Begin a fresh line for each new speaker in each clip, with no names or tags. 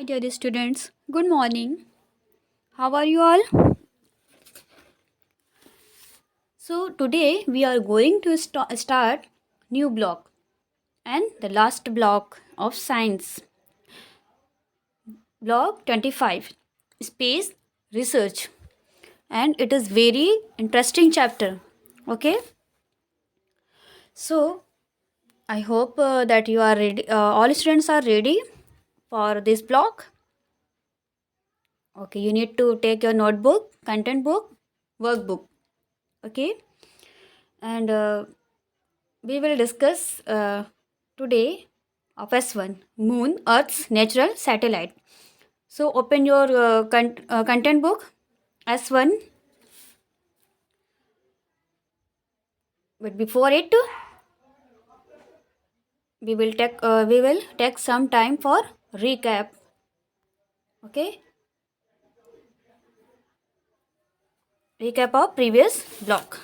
Hi, dear students. Good morning. How are you all? So today we are going to start new block and the last block of science. Block 25. Space research, and it is very interesting chapter. Okay? So I hope that you are ready. All students are ready for this block. Okay, you need to take your notebook, content book, workbook. Okay? And we will discuss today of S1 Moon, Earth's natural satellite. So open your content book S1, but before it we will take some time for recap. Okay, recap of previous block.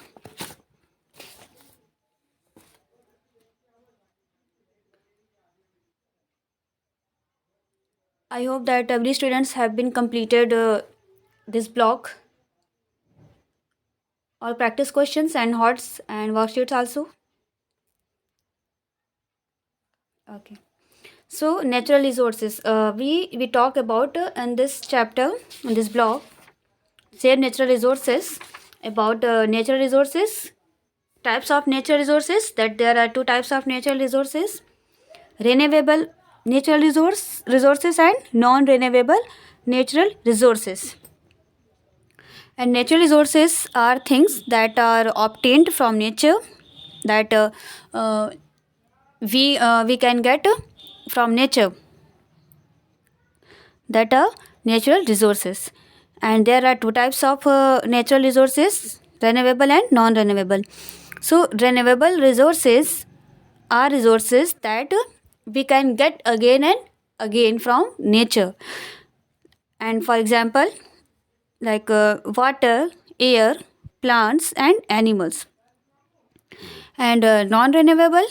I hope that every students have been completed this block. All practice questions and HOTS and worksheets also. Okay. So natural resources. We talk about in this chapter, in this block, share natural resources, about natural resources, types of natural resources, that there are two types of natural resources: renewable natural resources and non-renewable natural resources. And natural resources are things that are obtained from nature, that uh, we can get from nature, that are natural resources. And there are two types of natural resources: renewable and non-renewable. So renewable resources are resources that we can get again and again from nature. And for example, like water, air, plants and animals. And non-renewable,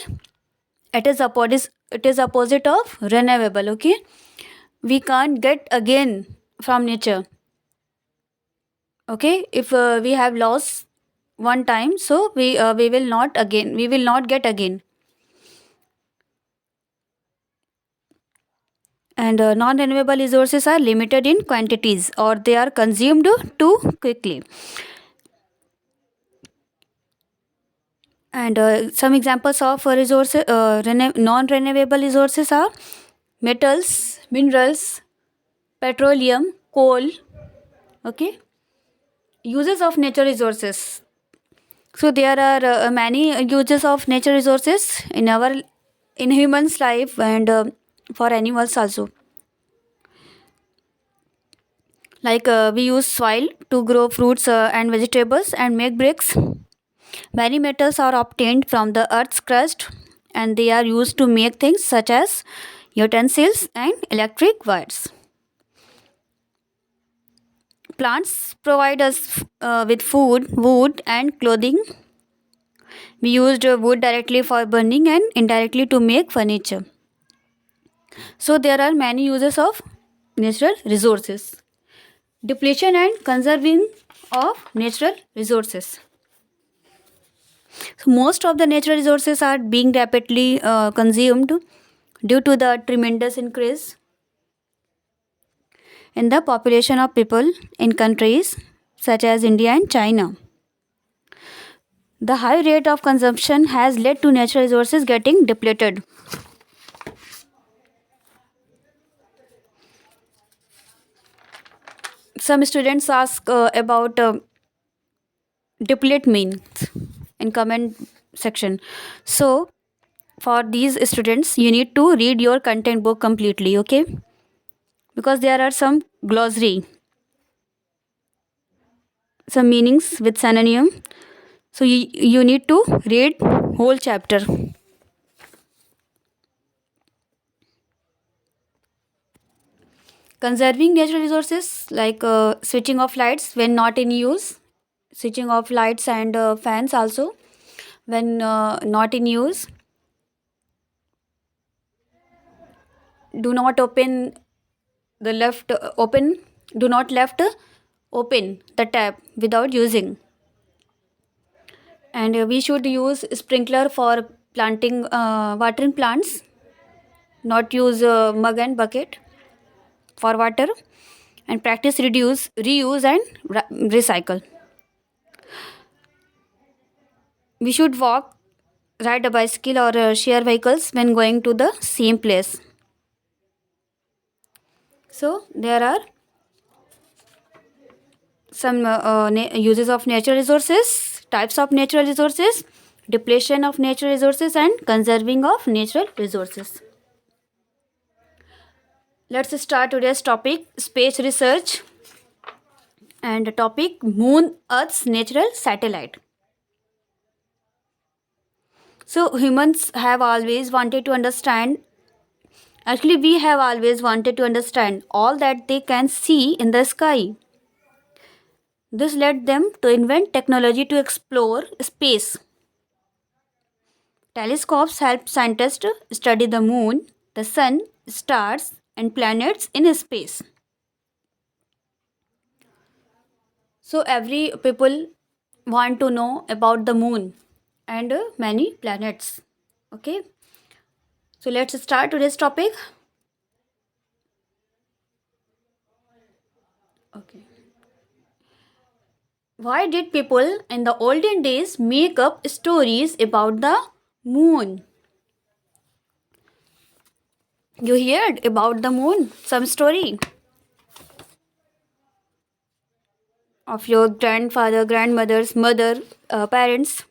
it is opposite of renewable. Okay, we can't get again from nature. Okay, if we have lost one time, so we will not get again. And non-renewable resources are limited in quantities, or they are consumed too quickly. And some examples of non-renewable resources are metals, minerals, petroleum, coal. Okay, uses of natural resources. So there are many uses of natural resources in humans life, and for animals also. Like we use soil to grow fruits and vegetables and make bricks. Many metals are obtained from the earth's crust, and they are used to make things such as utensils and electric wires. Plants provide us with food, wood, and clothing. We used wood directly for burning and indirectly to make furniture. So there are many uses of natural resources. Depletion and conserving of natural resources. So most of the natural resources are being rapidly consumed due to the tremendous increase in the population of people in countries such as India and China. The high rate of consumption has led to natural resources getting depleted. Some students ask about deplete means in comment section. So for these students, you need to read your content book completely. Okay, because there are some glossary, some meanings with synonym. So you need to read whole chapter. Conserving natural resources, like switching off lights when not in use, switching off lights and fans also when not in use. Do not open the left open, do not left open the tap without using. And we should use sprinkler for planting, watering plants, not use mug and bucket for water. And practice reduce, reuse and recycle. We should walk, ride a bicycle or share vehicles when going to the same place. So there are some uses of natural resources, types of natural resources, depletion of natural resources and conserving of natural resources. Let's start today's topic, space research, and the topic, moon, earth's natural satellite. So humans have always wanted to understand, actually we have always wanted to understand all that they can see in the sky. This led them to invent technology to explore space. Telescopes help scientists study the moon, the sun, stars, and planets in space. So every people want to know about the moon and many planets. Okay. So let's start today's topic. Okay. Why did people in the olden days make up stories about the moon? You heard about the moon, some story of your grandfather, grandmother's mother, parents.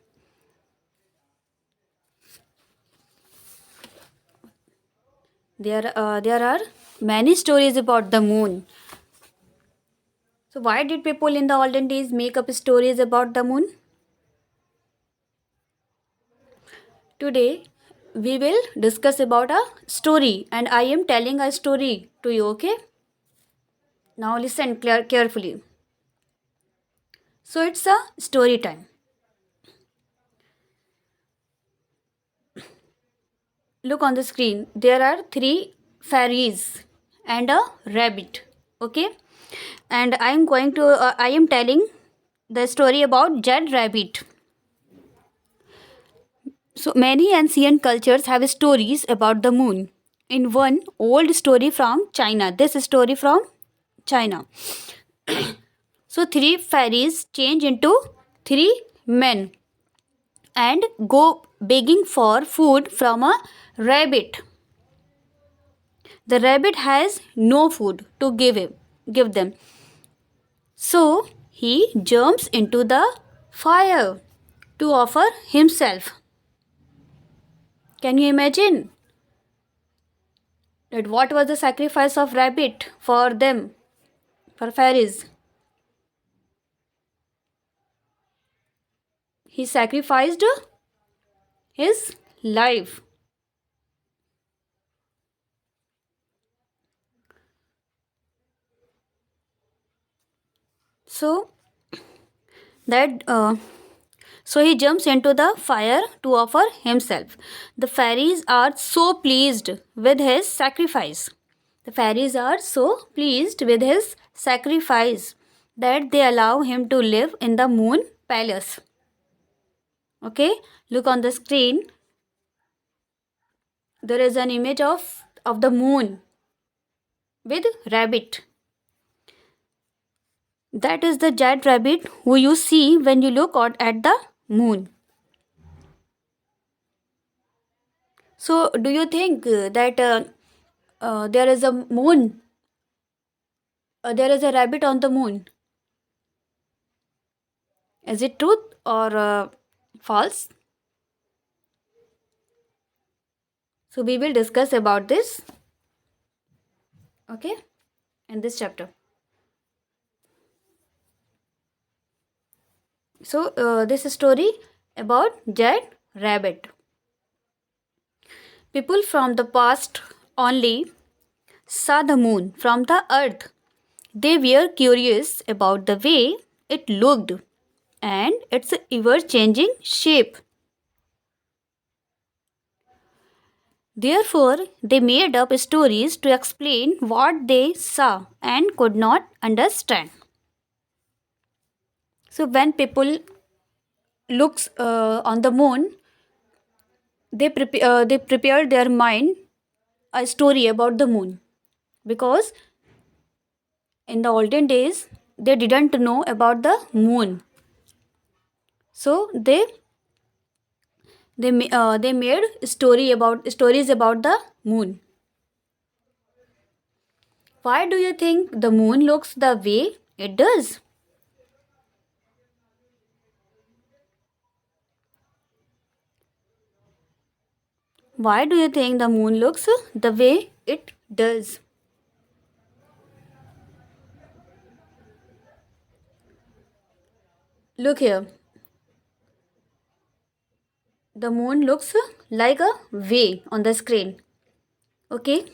There are many stories about the moon. So why did people in the olden days make up stories about the moon? Today we will discuss about a story and I am telling a story to you, okay? Now listen carefully. So it's a story time. Look on the screen. There are 3 fairies and a rabbit, okay? And I am telling the story about Jed Rabbit. So many ancient cultures have stories about the moon. In one old story from China, this story from China. So 3 fairies change into 3 men and go begging for food from a rabbit. The rabbit has no food to give them. So he jumps into the fire to offer himself. Can you imagine that what was the sacrifice of rabbit for them, for fairies? He sacrificed his life. So that so he jumps into the fire to offer himself. The fairies are so pleased with his sacrifice. The fairies are so pleased with his sacrifice that they allow him to live in the moon palace. Okay, look on the screen. There is an image of the moon with rabbit. That is the jet rabbit who you see when you look out at the moon. So, do you think that there is a moon? There is a rabbit on the moon. Is it truth or false? So, we will discuss about this. Okay, in this chapter. So, this story about jet rabbit. People from the past only saw the moon from the earth. They were curious about the way it looked and its ever changing shape. Therefore, they made up stories to explain what they saw and could not understand. So when people looks on the moon, they prepared their mind a story about the moon, because in the olden days they didn't know about the moon. So they made stories about the moon. Why do you think the moon looks the way it does? Why do you think the moon looks the way it does? Look here. The moon looks like a way on the screen. Okay?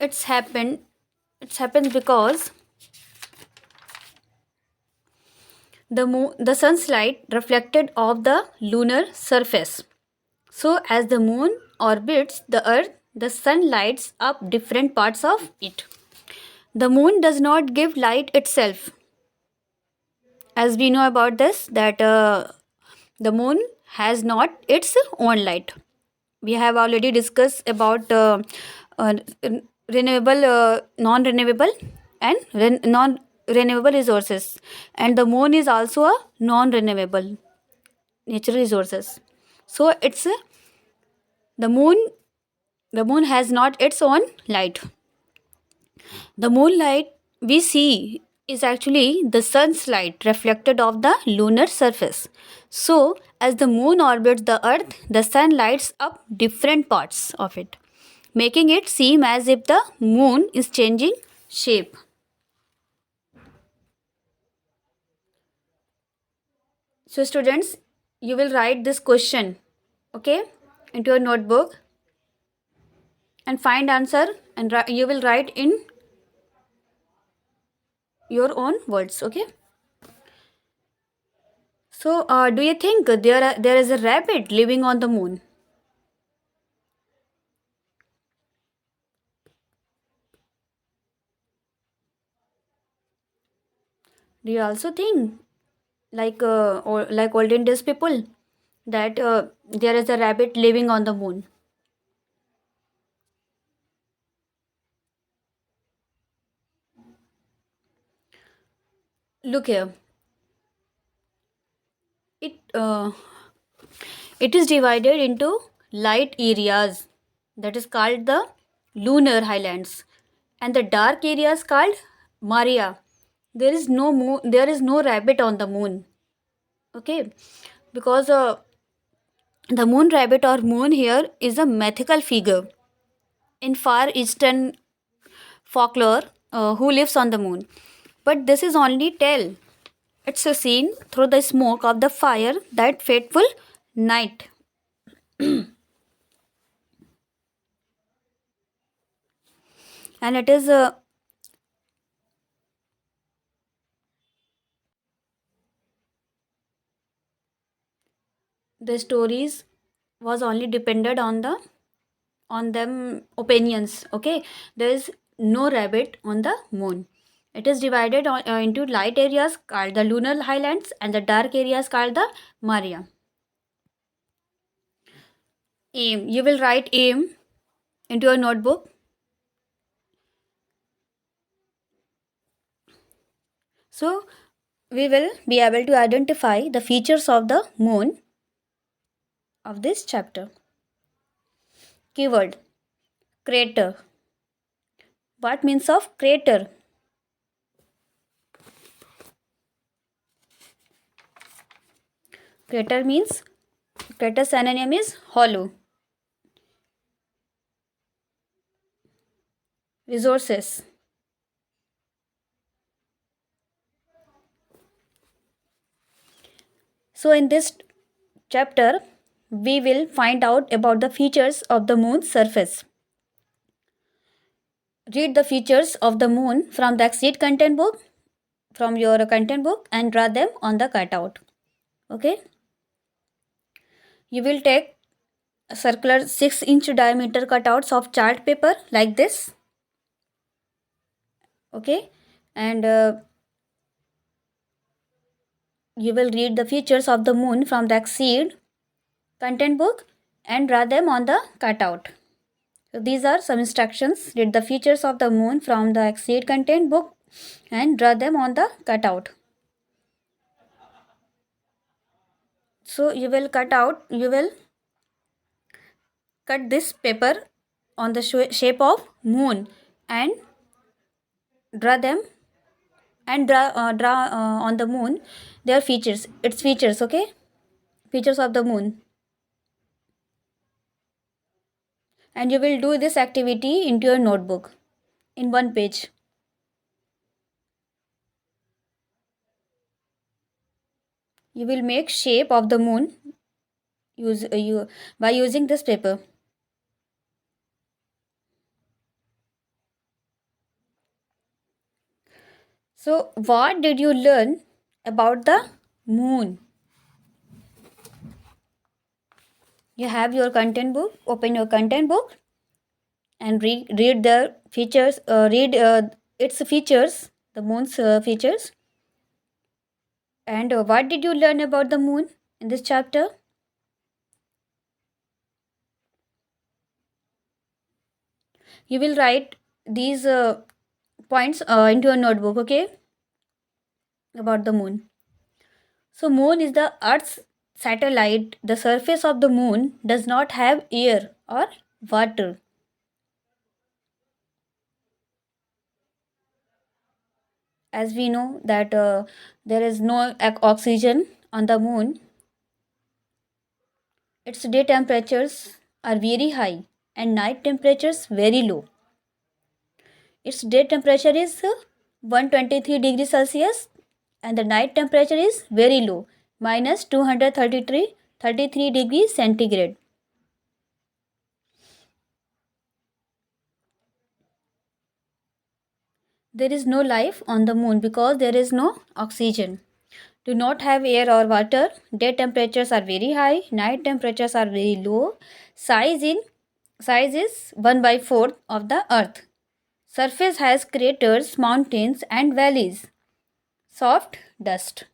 It's happened it's happened because the sun's light reflected off the lunar surface. So as the moon orbits the earth, the sun lights up different parts of it. The moon does not give light itself. As we know about this, that the moon has not its own light. We have already discussed about uh, renewable, non-renewable, and non-renewable resources, and the moon is also a non-renewable natural resources. So it's the moon. The moon has not its own light. The moonlight we see is actually the sun's light reflected off the lunar surface. So, as the moon orbits the earth, the sun lights up different parts of it, making it seem as if the moon is changing shape. So, students, you will write this question, okay, into your notebook and find answer, and you will write in your own words, okay. So, do you think there is a rabbit living on the moon? Do you also think, like olden days people, that there is a rabbit living on the moon? Look here. It it is divided into light areas, that is called the lunar highlands, and the dark areas called Maria. There is no there is no rabbit on the moon. Okay, because the moon rabbit or moon here is a mythical figure in far eastern folklore who lives on the moon. But this is only tale. It's a scene through the smoke of the fire that fateful night. And it is the stories was only depended on them opinions. Okay, there is no rabbit on the moon. It is divided into light areas called the lunar highlands and the dark areas called the Maria. Aim. You will write aim into your notebook. So we will be able to identify the features of the moon of this chapter. Keyword crater. What means of crater? Crater means, crater synonym is hollow. Resources. So in this chapter we will find out about the features of the moon's surface. Read the features of the moon from the exit content book, from your content book, and draw them on the cutout. Okay. You will take a circular 6-inch diameter cutouts of chart paper like this. Okay, and you will read the features of the moon from the Exceed content book and draw them on the cutout. So these are some instructions. Read the features of the moon from the Exceed content book and draw them on the cutout. So you will cut this paper on the shape of moon and draw them and draw on the moon their features, its features. Okay, features of the moon. And you will do this activity into your notebook in one page. You will make shape of the moon you by using this paper. So what did you learn about the moon? You have your content book, open your content book and read the features, read its features, the moon's features. And what did you learn about the moon in this chapter? You will write these points into a notebook, okay, about the moon. So moon is the earth's satellite. The surface of the moon does not have air or water. As we know that there is no oxygen on the moon. Its day temperatures are very high and night temperatures very low. Its day temperature is 123 degrees Celsius and the night temperature is very low, minus 233 degrees centigrade. There is no life on the moon because there is no oxygen. Do not have air or water. Day temperatures are very high, night temperatures are very low. Size is 1 by 4th of the earth. Surface has craters, mountains and valleys. Soft dust.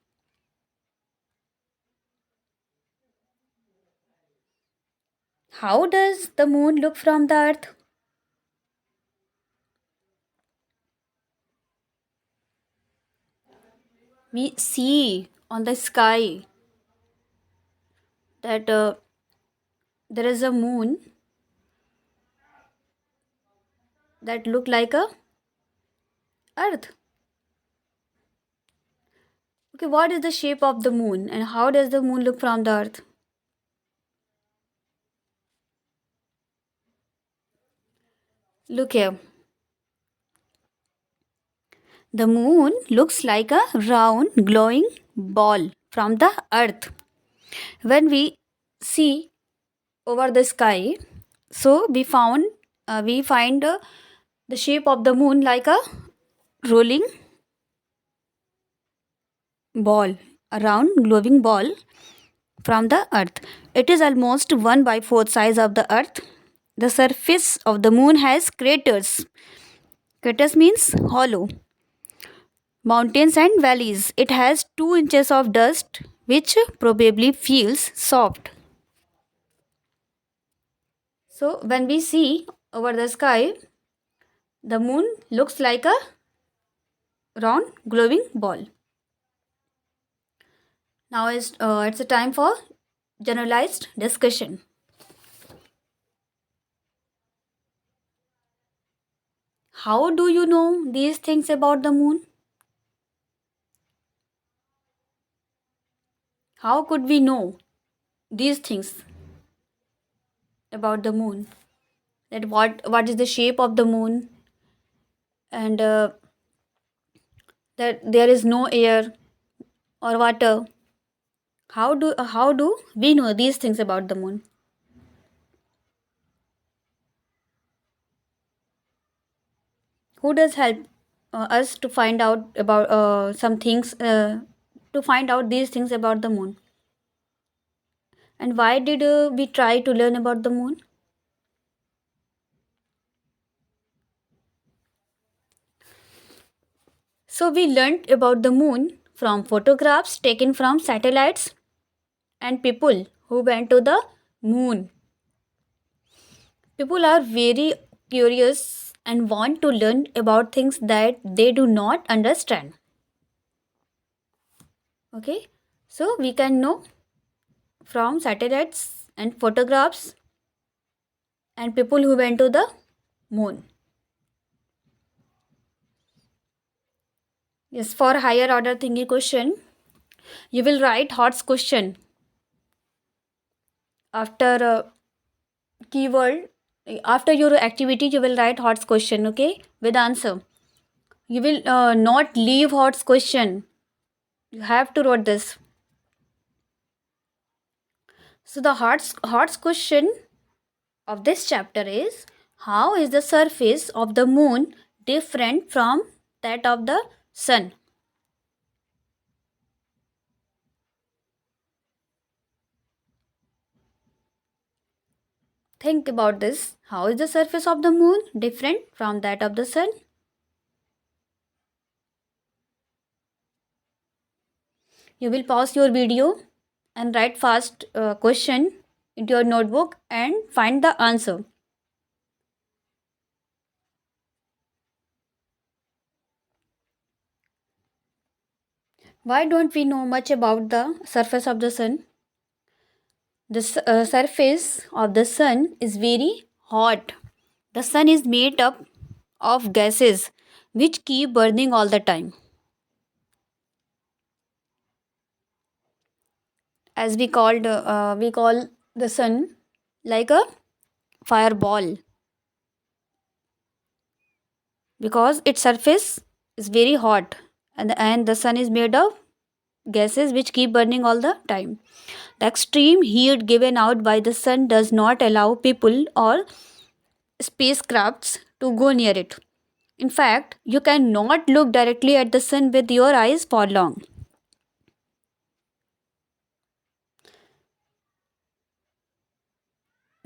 How does the moon look from the earth? We see on the sky that there is a moon that look like a earth. Okay, what is the shape of the moon and how does the moon look from the earth? Look here. The moon looks like a round glowing ball from the earth. When we see over the sky, so we find the shape of the moon like a rolling ball, a round glowing ball from the earth. It is almost 1 by 4th size of the earth. The surface of the moon has craters. Craters means hollow. Mountains and valleys. It has 2 inches of dust which probably feels soft. So when we see over the sky, the moon looks like a round glowing ball. Now it's a time for generalized discussion. How do you know these things about the moon? How could we know these things about the moon? That what is the shape of the moon and that there is no air or water. How do we know these things about the moon? Who does help us to find out about some things to find out these things about the moon? And why did we try to learn about the moon? So we learned about the moon from photographs taken from satellites and people who went to the moon. People are very curious and want to learn about things that they do not understand. Okay, so we can know from satellites and photographs and people who went to the moon. Yes, for higher order thinking question, you will write HOTS question after keyword. After your activity, you will write HOTS question, okay, with answer. You will not leave HOTS question. You have to write this. So the HOTS question of this chapter is, how is the surface of the moon different from that of the sun? Think about this. How is the surface of the moon different from that of the sun? You will pause your video and write fast question into your notebook and find the answer. Why don't we know much about the surface of the sun? The surface of the sun is very hot. The sun is made up of gases which keep burning all the time. As we call the sun like a fireball because its surface is very hot, and the sun is made of gases which keep burning all the time. The extreme heat given out by the sun does not allow people or spacecrafts to go near it. In fact, you cannot look directly at the sun with your eyes for long.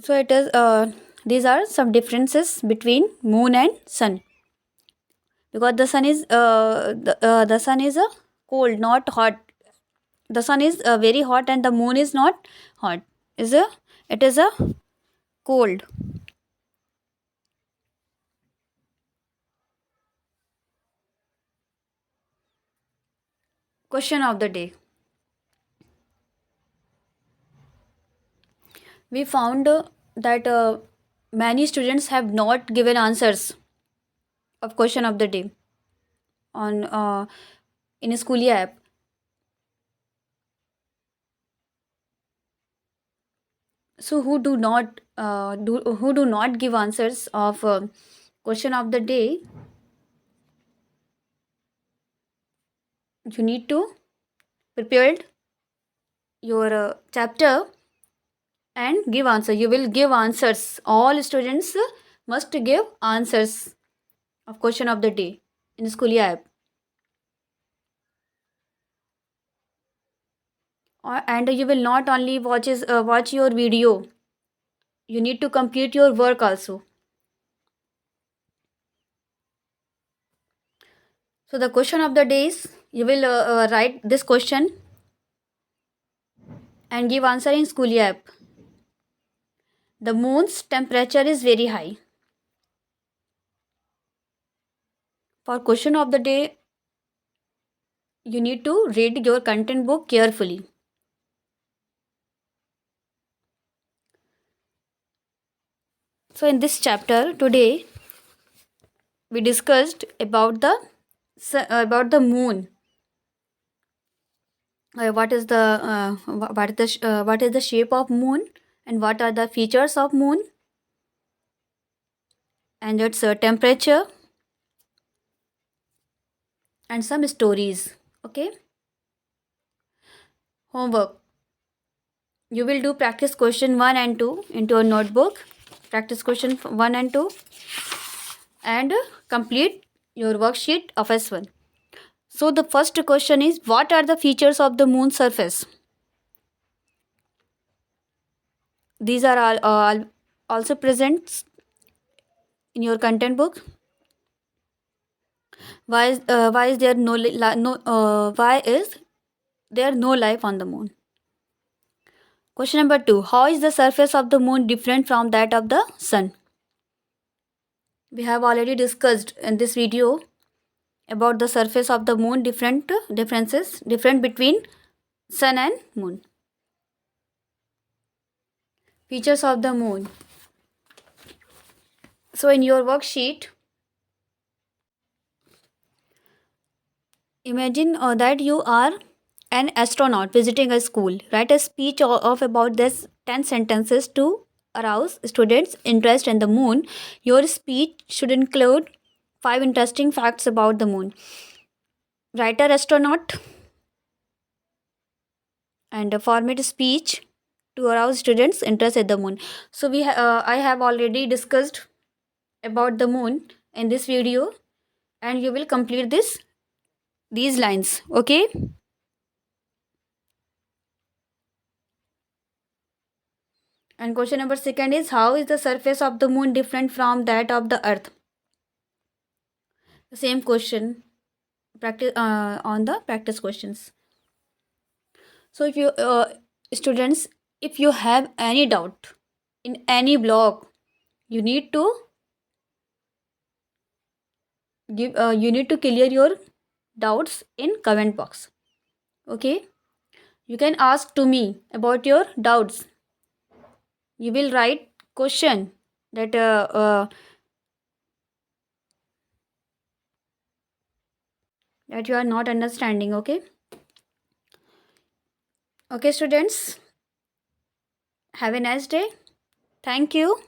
So it is these are some differences between moon and sun, because the sun is a cold, not hot. The sun is very hot and the moon is not hot. Is a It is a cold. Question of the day. We found that many students have not given answers of question of the day on in a schooly app. So who do not give answers of question of the day, you need to prepare your chapter and give answer. You will give answers. All students must give answers of question of the day in schooly app. And you will not only watch your video, you need to complete your work also. So the question of the day is, you will write this question and give answer in schooly app. The moon's temperature is very high. For question of the day, you need to read your content book carefully. So in this chapter today, we discussed about the moon. What is the shape of moon, and what are the features of moon, and its temperature, and some stories. Okay. Homework. You will do practice question 1 and 2 into a notebook. Practice question 1 and 2, and complete your worksheet of S1. So the first question is, what are the features of the moon surface? these are all also present in your content book. Why is there no why is there no life on the moon? Question number 2, how is the surface of the moon different from that of the sun? We have already discussed in this video about the surface of the moon, different between sun and moon. Features of the moon. So in your worksheet, imagine that you are an astronaut visiting a school. Write a speech of about this 10 sentences to arouse students' interest in the moon. Your speech should include 5 interesting facts about the moon. Write a astronaut and format a speech to arouse students' interest in the moon. So I have already discussed about the moon in this video, and you will complete these lines. Okay. And question number second is, how is the surface of the moon different from that of the earth? The same question, practice on the practice questions. So if you students, if you have any doubt in any block, you need to clear your doubts in comment box. Okay, you can ask to me about your doubts. You will write question that that you are not understanding. Okay. Okay, students, have a nice day. Thank you.